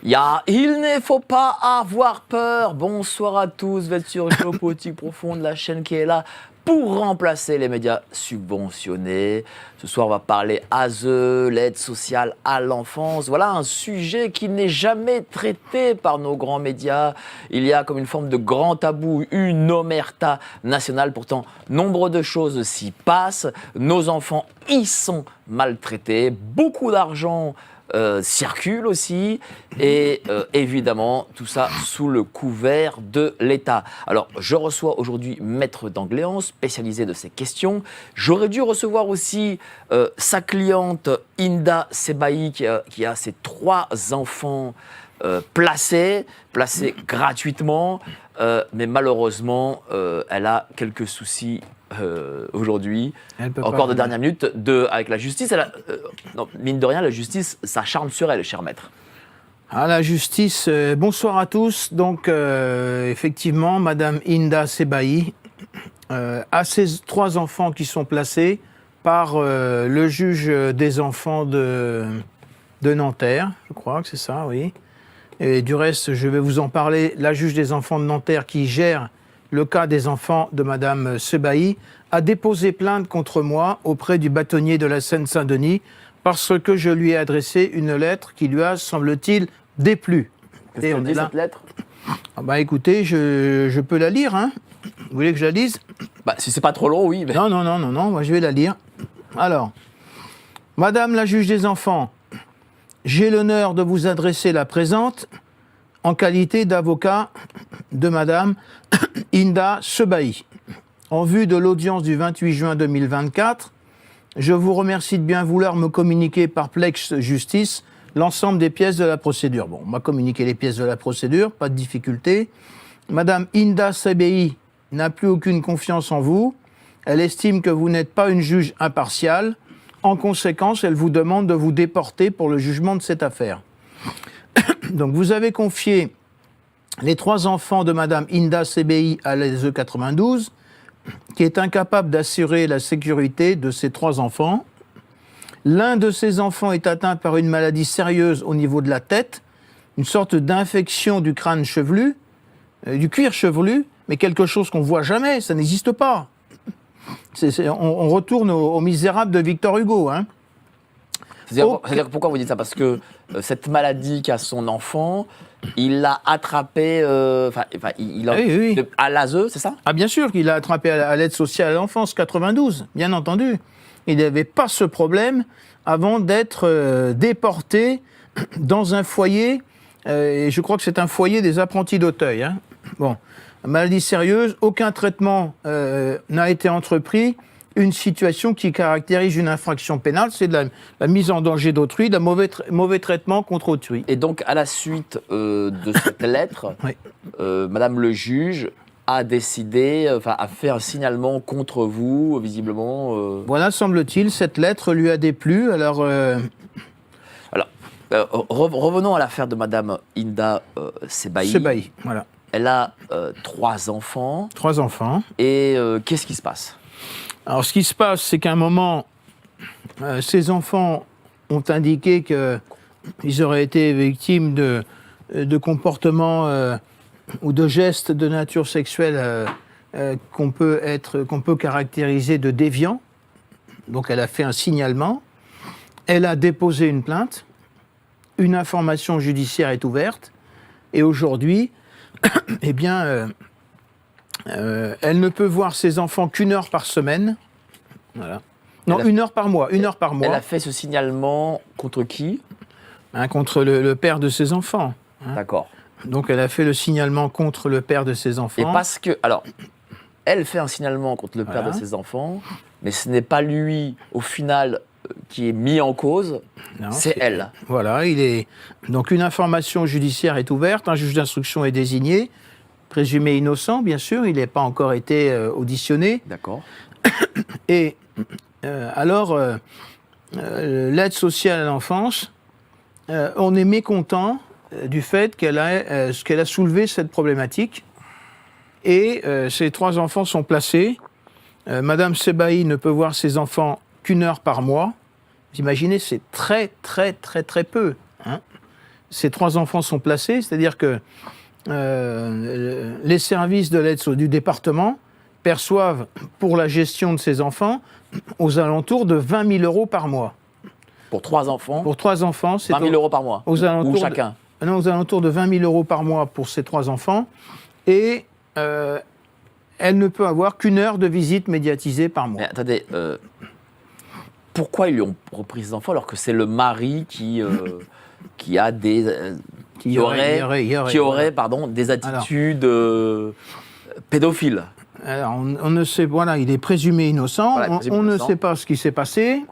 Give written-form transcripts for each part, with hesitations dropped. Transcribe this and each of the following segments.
Il ne faut pas avoir peur. Bonsoir à tous, vous êtes sur Géopolitique Profonde, la chaîne qui est là pour remplacer les médias subventionnés. Ce soir, on va parler ASE, l'aide sociale à l'enfance. Voilà un sujet qui n'est jamais traité par nos grands médias. Il y a comme une forme de grand tabou, une omerta nationale. Pourtant, nombre de choses s'y passent. Nos enfants y sont maltraités. Beaucoup d'argent circule aussi, et évidemment tout ça sous le couvert de l'État. Alors je reçois aujourd'hui Maître d'Angléans, spécialisé de ces questions. J'aurais dû recevoir aussi sa cliente Hinda Sebaï qui a ses 3 enfants placés gratuitement, mais malheureusement elle a quelques soucis aujourd'hui, encore de dernière minute, avec la justice. Non, mine de rien, la justice s'acharne sur elle, cher maître. Ah, la justice, bonsoir à tous. Donc, effectivement, Madame Hinda Sebaï a ses 3 enfants qui sont placés par le juge des enfants de Nanterre, je crois que c'est ça, oui. Et du reste, je vais vous en parler. La juge des enfants de Nanterre qui gère le cas des enfants de Madame Sebaï a déposé plainte contre moi auprès du bâtonnier de la Seine-Saint-Denis parce que je lui ai adressé une lettre qui lui a, semble-t-il, déplu. Qu'est-ce qu'elle dit, cette lettre ? Écoutez, je peux la lire, hein. Vous voulez que je la lise ? Si c'est pas trop long, oui. Mais... Non, moi je vais la lire. Alors, Madame la juge des enfants, j'ai l'honneur de vous adresser la présente en qualité d'avocat de Madame Hinda Sebaï. En vue de l'audience du 28 juin 2024, je vous remercie de bien vouloir me communiquer par Plex Justice l'ensemble des pièces de la procédure. Bon, on m'a communiqué les pièces de la procédure, pas de difficulté. Madame Hinda Sebaï n'a plus aucune confiance en vous. Elle estime que vous n'êtes pas une juge impartiale. En conséquence, elle vous demande de vous déporter pour le jugement de cette affaire. Donc, vous avez confié les 3 enfants de Madame Hinda Sebaï à l'ASE 92, qui est incapable d'assurer la sécurité de ses 3 enfants. L'un de ces enfants est atteint par une maladie sérieuse au niveau de la tête, une sorte d'infection du crâne chevelu, du cuir chevelu, mais quelque chose qu'on ne voit jamais, ça n'existe pas. On retourne au Misérable de Victor Hugo, hein. C'est-à-dire pourquoi vous dites ça ? Parce que cette maladie qu'a son enfant, il l'a attrapé oui. À l'ASE, c'est ça ? Ah bien sûr qu'il l'a attrapé à l'aide sociale à l'enfance 92, bien entendu. Il n'avait pas ce problème avant d'être déporté dans un foyer, et je crois que c'est un foyer des apprentis d'Auteuil, hein. Bon, maladie sérieuse, aucun traitement n'a été entrepris. Une situation qui caractérise une infraction pénale, c'est de la mise en danger d'autrui, de mauvais traitement contre autrui. Et donc, à la suite de cette lettre, oui. Madame le juge a décidé, a fait un signalement contre vous, visiblement. Voilà, semble-t-il, cette lettre lui a déplu. Alors, revenons à l'affaire de Madame Hinda Sebaï. Sebaï, voilà. Elle a 3 enfants. 3 enfants. Et qu'est-ce qui se passe ? Alors, ce qui se passe, c'est qu'à un moment, ces enfants ont indiqué qu'ils auraient été victimes de comportements ou de gestes de nature sexuelle qu'on peut caractériser de déviants. Donc, elle a fait un signalement. Elle a déposé une plainte. Une information judiciaire est ouverte. Et aujourd'hui, eh bien... elle ne peut voir ses enfants qu'1 heure par semaine. Voilà. Non, 1 heure par mois. 1 heure par mois. Elle a fait ce signalement contre qui ? Contre le père de ses enfants. Hein. D'accord. Donc elle a fait le signalement contre le père de ses enfants. Et parce que... Alors, elle fait un signalement contre le père de ses enfants, mais ce n'est pas lui, au final, qui est mis en cause, c'est elle. Voilà, donc une information judiciaire est ouverte, un juge d'instruction est désigné, présumé innocent, bien sûr, il n'a pas encore été auditionné. D'accord. Et alors, l'aide sociale à l'enfance, on est mécontent du fait qu'elle a soulevé cette problématique. Et ses 3 enfants sont placés. Madame Sebaï ne peut voir ses enfants qu'1 heure par mois. Vous imaginez, c'est très, très, très, très peu. Hein. ces 3 enfants sont placés, c'est-à-dire que les services de l'aide du département perçoivent pour la gestion de ces enfants aux alentours de 20 000 euros par mois. Pour 3 enfants Pour 3 enfants, c'est 20 000 euros par mois. aux alentours Ou chacun. Non, aux alentours de 20 000 euros par mois pour ces 3 enfants. Et elle ne peut avoir qu'une heure de visite médiatisée par mois. Mais attendez, pourquoi ils lui ont repris ces enfants alors que c'est le mari qui a des... qui aurait des attitudes pédophiles. Alors, on ne sait, voilà, il est présumé innocent. Voilà, on ne sait pas ce qui s'est passé.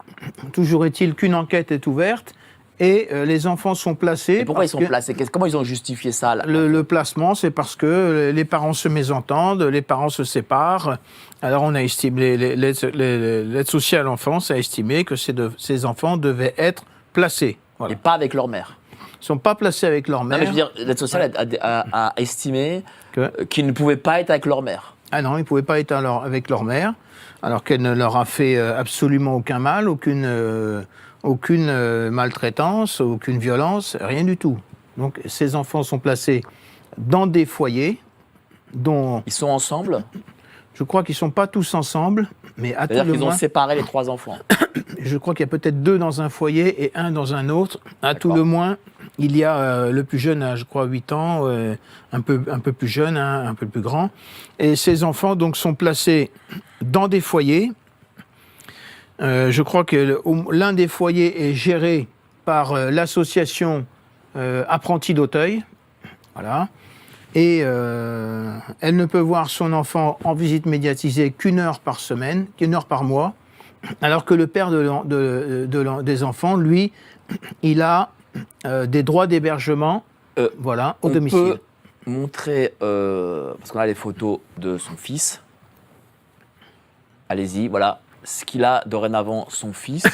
Toujours est-il qu'une enquête est ouverte et les enfants sont placés. Et pourquoi ils sont placés? Comment ils ont justifié ça là? Le placement, c'est parce que les parents se mésentendent, les parents se séparent. Alors, on a estimé, l'aide sociale à l'enfance a estimé que ces enfants devaient être placés. Voilà. Et pas avec leur mère. Ils ne sont pas placés avec leur mère. Non, mais je veux dire, l'aide sociale a estimé qu'ils ne pouvaient pas être avec leur mère. Ah non, ils ne pouvaient pas être avec leur mère, alors qu'elle ne leur a fait absolument aucun mal, aucune maltraitance, aucune violence, rien du tout. Donc ces enfants sont placés dans des foyers dont... Ils sont ensemble? Je crois qu'ils ne sont pas tous ensemble, mais à tout le moins... C'est-à-dire qu'ils ont séparé les 3 enfants. Je crois qu'il y a peut-être 2 dans un foyer et 1 dans un autre. À tout le moins, il y a le plus jeune à, je crois, 8 ans, un peu plus jeune, un peu plus grand. Et ces enfants donc sont placés dans des foyers. Je crois que l'un des foyers est géré par l'association Apprentis d'Auteuil. Voilà. Et elle ne peut voir son enfant en visite médiatisée qu'une heure par semaine, qu'une heure par mois. Alors que le père des enfants, lui, il a des droits d'hébergement voilà, au domicile. On peut montrer, parce qu'on a les photos de son fils. Allez-y, voilà ce qu'il a dorénavant, son fils.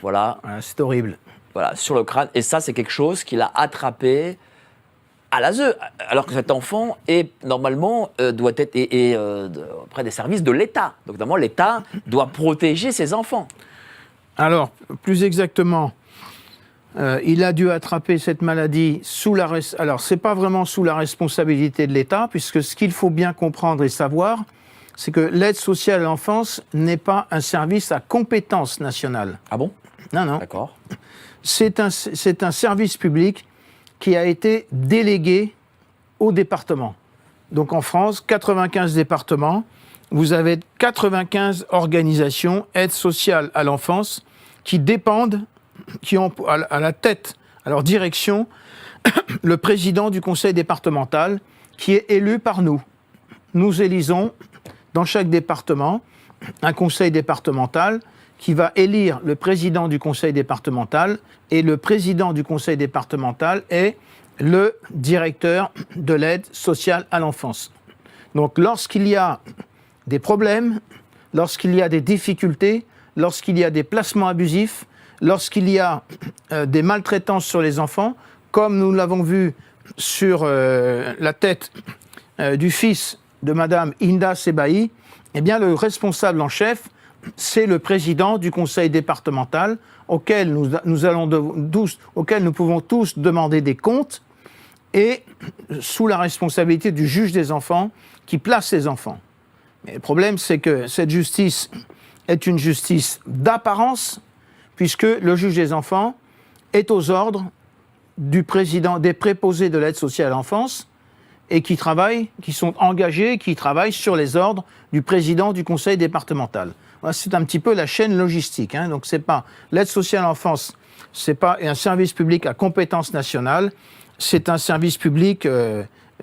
Voilà. C'est horrible. Voilà, sur le crâne. Et ça, c'est quelque chose qu'il a attrapé à l'ASE, alors que cet enfant est normalement doit être auprès des services de l'État. Donc normalement, l'État doit protéger ses enfants. Alors, plus exactement, il a dû attraper cette maladie alors c'est pas vraiment sous la responsabilité de l'État, puisque ce qu'il faut bien comprendre et savoir, c'est que l'aide sociale à l'enfance n'est pas un service à compétence nationale. Ah bon? Non. D'accord. C'est un service public qui a été délégué au département. Donc en France, 95 départements, vous avez 95 organisations aide sociale à l'enfance qui dépendent, qui ont à la tête, à leur direction, le président du conseil départemental qui est élu par nous. Nous élisons dans chaque département un conseil départemental qui va élire le président du conseil départemental, et le président du conseil départemental est le directeur de l'aide sociale à l'enfance. Donc lorsqu'il y a des problèmes, lorsqu'il y a des difficultés, lorsqu'il y a des placements abusifs, lorsqu'il y a des maltraitances sur les enfants, comme nous l'avons vu sur la tête du fils de Madame Inda Sebaï, eh bien le responsable en chef, c'est le président du conseil départemental auquel auquel nous pouvons tous demander des comptes, et sous la responsabilité du juge des enfants qui place les enfants. Mais le problème, c'est que cette justice est une justice d'apparence, puisque le juge des enfants est aux ordres du président, des préposés de l'aide sociale à l'enfance, et qui sont engagés, qui travaillent sur les ordres du président du conseil départemental. Voilà, c'est un petit peu la chaîne logistique. Hein. Donc c'est pas l'aide sociale à l'enfance, c'est pas un service public à compétence nationale, c'est un service public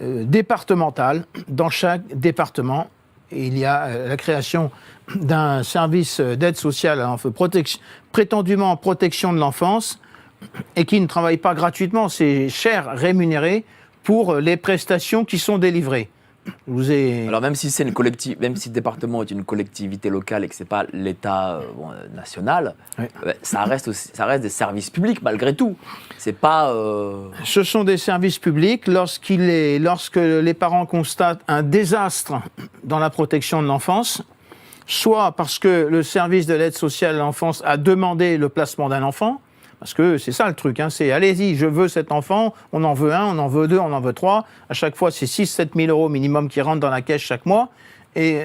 départemental. Dans chaque département, il y a la création d'un service d'aide sociale à l'enfance, prétendument en protection de l'enfance, et qui ne travaille pas gratuitement, c'est cher rémunéré pour les prestations qui sont délivrées. Alors même si c'est même si le département est une collectivité locale et que c'est pas l'État national, oui, ça reste des services publics malgré tout. C'est pas. Ce sont des services publics lorsque les parents constatent un désastre dans la protection de l'enfance, soit parce que le service de l'aide sociale à l'enfance a demandé le placement d'un enfant, Parce que c'est ça le truc, hein, c'est allez-y, je veux cet enfant, on en veut un, on en veut deux, on en veut trois. À chaque fois, c'est 6-7 000 euros minimum qui rentrent dans la caisse chaque mois. Et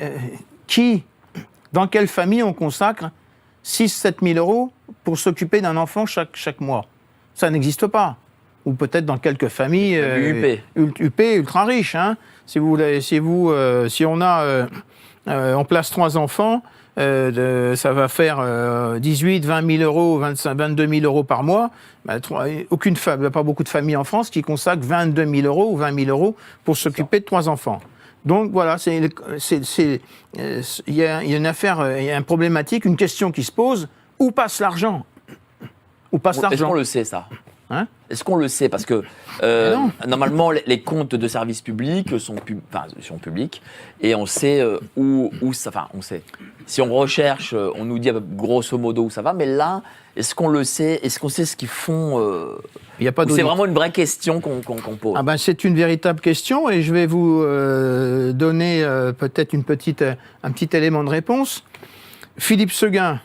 dans quelle famille on consacre 6-7 000 euros pour s'occuper d'un enfant chaque mois? Ça n'existe pas. Ou peut-être dans quelques familles ultra riches. Hein. Si on place 3 enfants, ça va faire 18, 20 000 euros, 22 000 euros par mois. Bah, pas beaucoup de familles en France qui consacrent 22 000 euros ou 20 000 euros pour s'occuper de 3 enfants. Donc voilà, il y a une affaire, il y a une problématique, une question qui se pose. Où passe l'argent? Est-ce qu'on le sait, ça? Hein? Est-ce qu'on le sait? Parce que normalement, les comptes de services publics sont publics et on sait où ça. Enfin, on sait. Si on recherche, on nous dit grosso modo où ça va. Mais là, est-ce qu'on le sait? Est-ce qu'on sait ce qu'ils font? Y a pas c'est vraiment une vraie question qu'on pose. Ah ben, c'est une véritable question et je vais vous donner peut-être un petit élément de réponse. Philippe Séguin,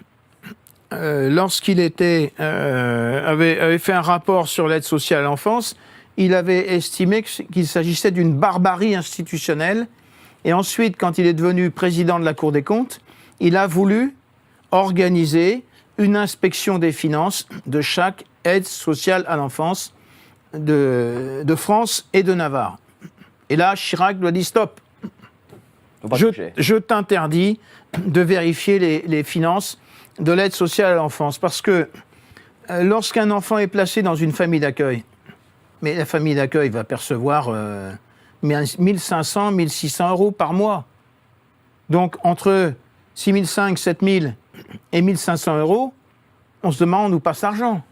lorsqu'il avait fait un rapport sur l'aide sociale à l'enfance, il avait estimé qu'il s'agissait d'une barbarie institutionnelle. Et ensuite, quand il est devenu président de la Cour des comptes, il a voulu organiser une inspection des finances de chaque aide sociale à l'enfance de France et de Navarre. Et là, Chirac lui a dit stop. Je t'interdis de vérifier les finances de l'aide sociale à l'enfance. Parce que lorsqu'un enfant est placé dans une famille d'accueil, mais la famille d'accueil va percevoir 1 500, 1 600 euros par mois. Donc entre 6 500, 7 000 et 1 500 euros, on se demande où passe l'argent.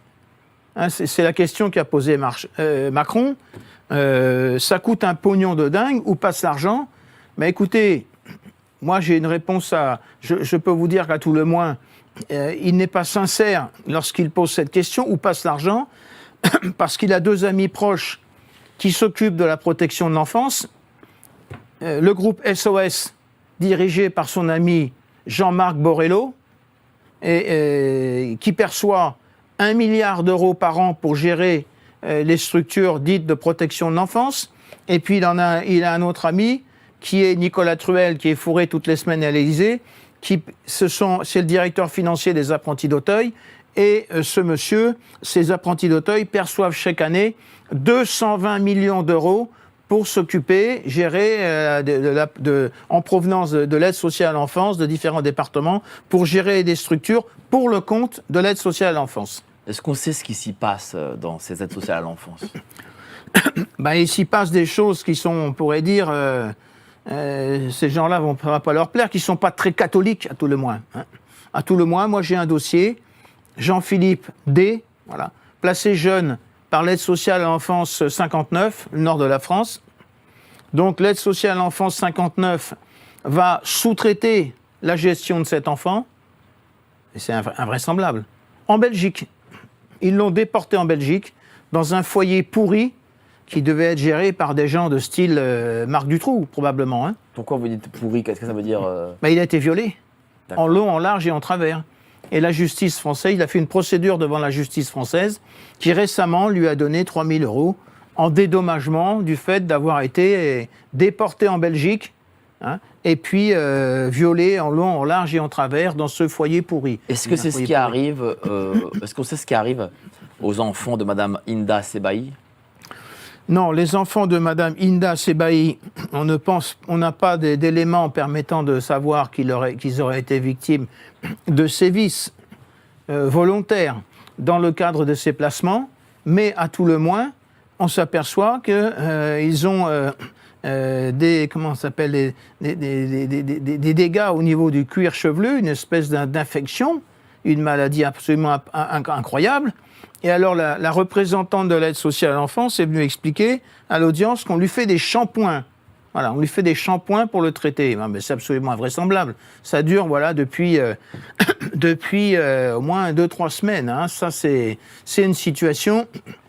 Hein, c'est la question qu'a posée Macron. Ça coûte un pognon de dingue, où passe l'argent? Mais écoutez, moi j'ai une réponse à... Je peux vous dire qu'à tout le moins, il n'est pas sincère lorsqu'il pose cette question, où passe l'argent? Parce qu'il a 2 amis proches qui s'occupent de la protection de l'enfance. Le groupe SOS, dirigé par son ami Jean-Marc Borrello, qui perçoit 1 milliard d'euros par an pour gérer les structures dites de protection de l'enfance. Et puis il a un autre ami, qui est Nicolas Truel, qui est fourré toutes les semaines à l'Élysée. C'est le directeur financier des apprentis d'Auteuil. Et ce monsieur, ces apprentis d'Auteuil perçoivent chaque année 220 millions d'euros pour s'occuper, gérer en provenance de l'aide sociale à l'enfance, de différents départements, pour gérer des structures pour le compte de l'aide sociale à l'enfance. Est-ce qu'on sait ce qui s'y passe dans ces aides sociales à l'enfance? Il s'y passe des choses qui sont, on pourrait dire, ces gens-là ne vont pas leur plaire, qui ne sont pas très catholiques, à tout le moins. Hein. À tout le moins, moi j'ai un dossier, Jean-Philippe D, voilà, placé jeune par l'aide sociale à l'enfance 59, le nord de la France. Donc l'aide sociale à l'enfance 59 va sous-traiter la gestion de cet enfant, et c'est invraisemblable, en Belgique. Ils l'ont déporté en Belgique, dans un foyer pourri, qui devait être géré par des gens de style Marc Dutroux, probablement. Hein. Pourquoi vous dites pourri? Qu'est-ce que ça veut dire Il a été violé, en long, en large et en travers. Et la justice française, il a fait une procédure devant la justice française qui récemment lui a donné 3 000 euros en dédommagement du fait d'avoir été déporté en Belgique, hein, et puis violé en long, en large et en travers dans ce foyer pourri. Est-ce que c'est ce qui arrive est-ce qu'on sait ce qui arrive aux enfants de Madame Hinda Sebaï? Non, les enfants de Madame Hinda Sebaï, on n'a pas d'éléments permettant de savoir qu'ils auraient été victimes de sévices volontaires dans le cadre de ces placements, mais à tout le moins, on s'aperçoit qu'ils ont des dégâts au niveau du cuir chevelu, une espèce d'infection, une maladie absolument incroyable. Et alors la représentante de l'aide sociale à l'enfance est venue expliquer à l'audience qu'on lui fait des shampoings. Voilà, on lui fait des shampoings pour le traiter. Mais c'est absolument invraisemblable. Ça dure depuis au moins 2-3 semaines. Hein. Ça, c'est une situation...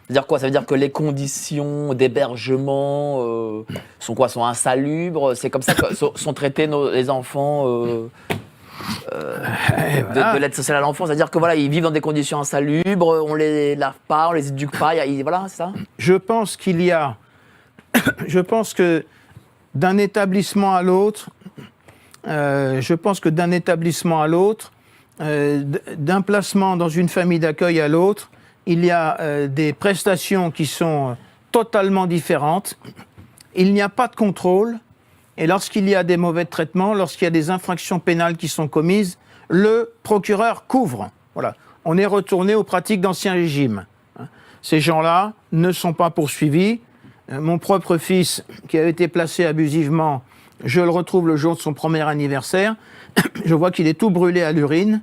C'est-à-dire quoi? Ça veut dire que les conditions d'hébergement sont insalubres? C'est comme ça que sont traités les enfants de l'aide sociale à l'enfance. C'est-à-dire que voilà, ils vivent dans des conditions insalubres, on les lave pas, on les éduque pas. Voilà, c'est ça. Je pense que d'un établissement à l'autre, d'un placement dans une famille d'accueil à l'autre, il y a des prestations qui sont totalement différentes. Il n'y a pas de contrôle. Et lorsqu'il y a des mauvais traitements, lorsqu'il y a des infractions pénales qui sont commises, le procureur couvre. Voilà. On est retourné aux pratiques d'Ancien Régime. Ces gens-là ne sont pas poursuivis. Mon propre fils, qui avait été placé abusivement, je le retrouve le jour de son premier anniversaire. Je vois qu'il est tout brûlé à l'urine.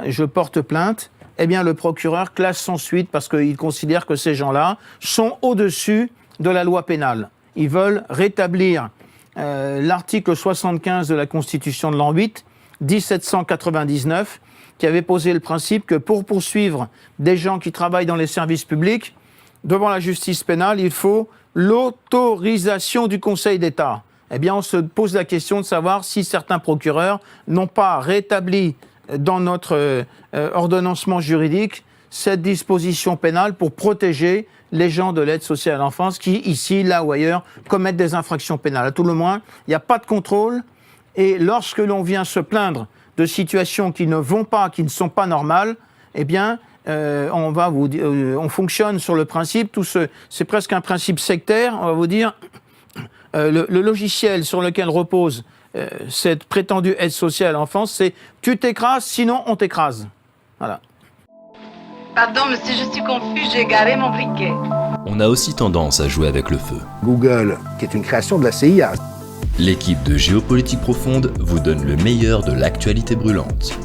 Je porte plainte. Eh bien, le procureur classe sans suite parce qu'il considère que ces gens-là sont au-dessus de la loi pénale. Ils veulent rétablir l'article 75 de la Constitution de l'an 8, 1799, qui avait posé le principe que pour poursuivre des gens qui travaillent dans les services publics, devant la justice pénale, il faut l'autorisation du Conseil d'État. Eh bien, on se pose la question de savoir si certains procureurs n'ont pas rétabli dans notre ordonnancement juridique cette disposition pénale pour protéger les gens de l'aide sociale à l'enfance qui, ici, là ou ailleurs, commettent des infractions pénales. À tout le moins, il n'y a pas de contrôle. Et lorsque l'on vient se plaindre de situations qui ne vont pas, qui ne sont pas normales, eh bien, on fonctionne sur le principe, c'est presque un principe sectaire, on va vous dire, le logiciel sur lequel repose cette prétendue aide sociale à l'enfance, c'est « tu t'écrases, sinon on t'écrase ». Voilà. Pardon, monsieur, je suis confus, j'ai garé mon briquet. On a aussi tendance à jouer avec le feu. Google, qui est une création de la CIA. L'équipe de Géopolitique Profonde vous donne le meilleur de l'actualité brûlante.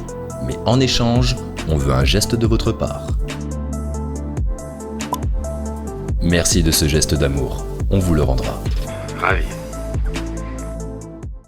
Mais en échange, on veut un geste de votre part. Merci de ce geste d'amour, on vous le rendra. Ravi.